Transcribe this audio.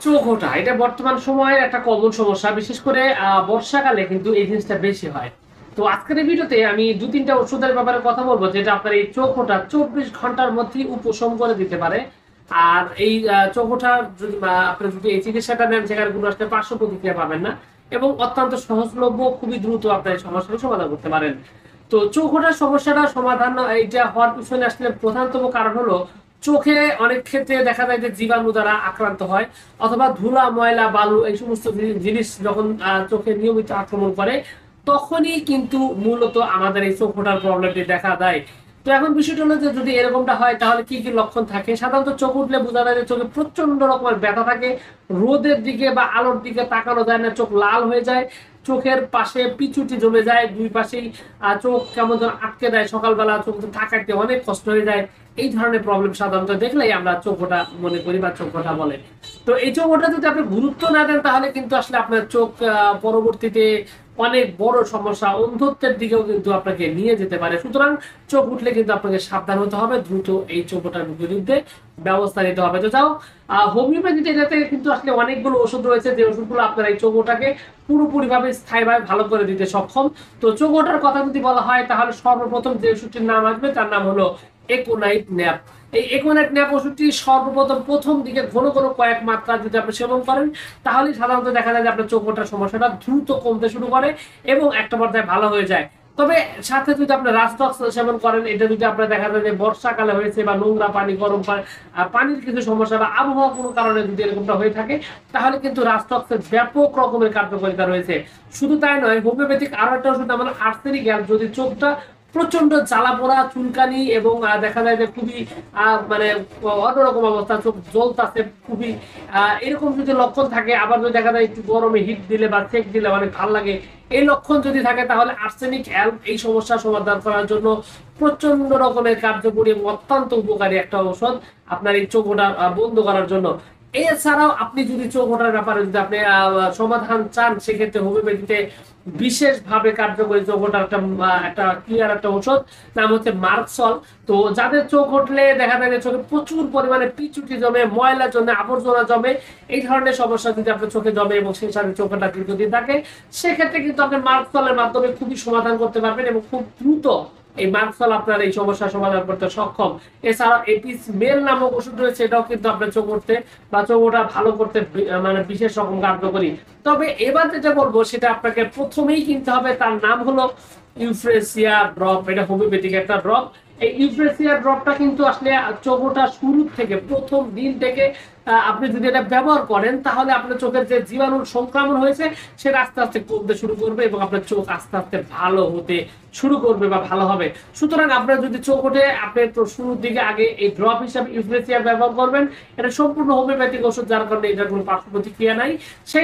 চোখ ওঠা এটা বর্তমান সময়ের একটা কমন সমস্যা, বিশেষ করে বর্ষাকালে কিন্তু এই জিনিসটা বেশি হয়। তো আজকের এই ভিডিওতে আমি দু তিনটা ওষুধের ব্যাপারে কথা বলবো, যেটা আপনার এই চোখ ওঠা 24 ঘন্টার মধ্যে উপশম করে দিতে পারে। আর এই চোখ ওঠা যদি আপনি যদি এই চিকিৎসাটা নেন, সেখানে কোনো আসলে পার্শ্ব প্রতিক্রিয়া পাবেন না এবং অত্যন্ত সহজলভ্য, খুবই দ্রুত আপনার এই সমস্যার সমাধান করতে পারেন। তো চোখ ওঠার সমস্যাটা সমাধান এইটা হওয়ার পিছনে আসলে প্রধানতম কারণ হলো চোখে অনেক ক্ষেত্রে দেখা যায় যে জীবাণু দ্বারা আক্রান্ত হয়, অথবা ধুলা ময়লা বালু এই সমস্ত জিনিস যখন চোখে নিয়মিত আক্রমণ করে, তখনই কিন্তু মূলত আমাদের এই চোখ ওঠার প্রবলেমটি দেখা দেয়। তো এখন বিষয়টা হলো যে যদি এরকমটা হয় তাহলে কি কি লক্ষণ থাকে। সাধারণত চোখ উঠলে বোঝা যায় যে চোখে প্রচন্ড রকমের ব্যথা থাকে, রোদের দিকে বা আলোর দিকে তাকানো যায় না, চোখ লাল হয়ে যায়, চোখের পাশে পিছুটি জমে যায়, দুই পাশেই চোখ কেমন যেন আটকে দেয়, সকালবেলা চোখ তাকাইতে অনেক কষ্ট হয়ে যায়। এই ধরনের প্রবলেম সাধারণত দেখলেই আমরা চোখ ওঠা মনে করি বা চোখ ওঠা বলে। তো এই চোখ ওঠা যদি আপনি গুরুত্ব না দেন, তাহলে কিন্তু আসলে আপনার চোখ পরবর্তীতে অনেক বড় সমস্যা, অন্ধত্বের দিকেও কিন্তু আপনাকে নিয়ে যেতে পারে। সুতরাং চোখ উঠলে কিন্তু আপনাকে সাবধান হতে হবে, দ্রুত এই চোখ ওঠার বিরুদ্ধে ব্যবস্থা নিতে হবে। তো যাও, হোমিওপ্যাথিতে এটাতে কিন্তু আসলে অনেকগুলো ওষুধ রয়েছে, যে ওষুধগুলো আপনার এই চোখ ওঠাকে পুরোপুরি ভাবে স্থায়ীভাবে ভালো করে দিতে সক্ষম। তো চোখ ওঠার কথা যদি বলা হয়, তাহলে সর্বপ্রথম যে ওষুধটির নাম আসবে তার নাম হলো একোনাইট ন্যাপ। এই একোনাইট ন্যাপ ওষুধটি সর্বপ্রথম প্রথম দিকে ঘন ঘন কয়েক মাত্রা যদি আপনি সেবন করেন, তাহলে সাধারণত দেখা যায় যে আপনার চোখ ওঠার সমস্যাটা দ্রুত কমতে শুরু করে এবং একটা পর্যায়ে ভালো হয়ে যায়। তবে সাথে যদি আপনি রাস্টক্স সেবন করেন, এটা যদি আপনার দেখা যায় যে বর্ষাকালে হয়েছে বা নোংরা পানি, গরম পানি, পানির কিছু সমস্যা বা আবহাওয়া কোনো কারণে যদি এরকমটা হয়ে থাকে, তাহলে কিন্তু রাস্টক্সের ব্যাপক রকমের কার্যকারিতা রয়েছে। শুধু তাই নয়, হোমিওপ্যাথিক আরো একটা ওষুধ আমার আর্সেনিক অ্যাল, যদি চোখটা প্রচন্ড জ্বালা পোড়া, চুলকানি এবং দেখা যায় যে খুবই মানে অন্যরকম অবস্থা, চোখ জ্বলতাছে খুবই, এরকম যদি লক্ষণ থাকে, আবার যদি দেখা যায় একটু গরমে হিট দিলে বা সেক দিলে অনেক ভালো লাগে, এই লক্ষণ যদি থাকে, তাহলে আর্সেনিক অ্যাল্প এই সমস্যার সমাধান করার জন্য প্রচন্ড রকমের কার্যকরী এবং অত্যন্ত উপকারী একটা ঔষধ আপনার এই চোখ ওঠা বন্ধ করার জন্য। এছাড়াও আপনি যদি চোখ ওঠার ব্যাপারে যদি আপনি সমাধান চান, সেক্ষেত্রে হোমিওপ্যাথিতে বিশেষভাবে কার্যকরী চোখ ওঠার একটা একটা ক্লিয়ার একটা ঔষধ, নাম হচ্ছে মার্কসল। তো যাদের চোখ উঠলে দেখা যায় যে চোখে প্রচুর পরিমাণে পিচুটি জমে, ময়লা জমে, আবর্জনা জমে, এই ধরনের সমস্যা যদি আপনার চোখে জমে এবং সেই সাথে চোখটা দীর্ঘদিন থাকে, সেক্ষেত্রে কিন্তু আপনি মার্কসলের মাধ্যমে খুবই সমাধান করতে পারবেন এবং খুব দ্রুত এই মার্কসল আপনার এই সমস্যার সমাধান করতে সক্ষম। এছাড়াও এপিস মেল নামক ওষুধ রয়েছে, এটাও কিন্তু আপনার চোখ উঠতে বা চোখ ওঠা ভালো করতে মানে বিশেষ রকম কার্যকরী। তবে এবার যেটা বলবো, সেটা আপনাকে প্রথমেই কিনতে হবে, তার নাম হলো ইউফ্রেসিয়া ড্রপ। এটা হোমিওপ্যাথিক একটা ড্রপ। এই ইউফ্রেসিয়া ড্রপটা কিন্তু আসলে চোখ ওঠা শুরু থেকে, প্রথম দিন থেকে আপনি যদি এটা ব্যবহার করেন, তাহলে আপনার চোখের যে জীবাণুর সংক্রমণ হয়েছে, সেটা আস্তে আস্তে কমতে শুরু করবে এবং আপনার চোখ আস্তে আস্তে ভালো হতে শুরু করবে বা ভালো হবে। সুতরাং আপনার যদি চোখ ওঠে, আপনি তো শুরুর দিকে আগে এই ড্রপ হিসাবে ইউফ্রেসিয়া ব্যবহার করবেন। এটা সম্পূর্ণ হোমিওপ্যাথিক ওষুধ, যার কারণে এটার কোনো পার্শ্ব প্রতিক্রিয়া নাই। সেই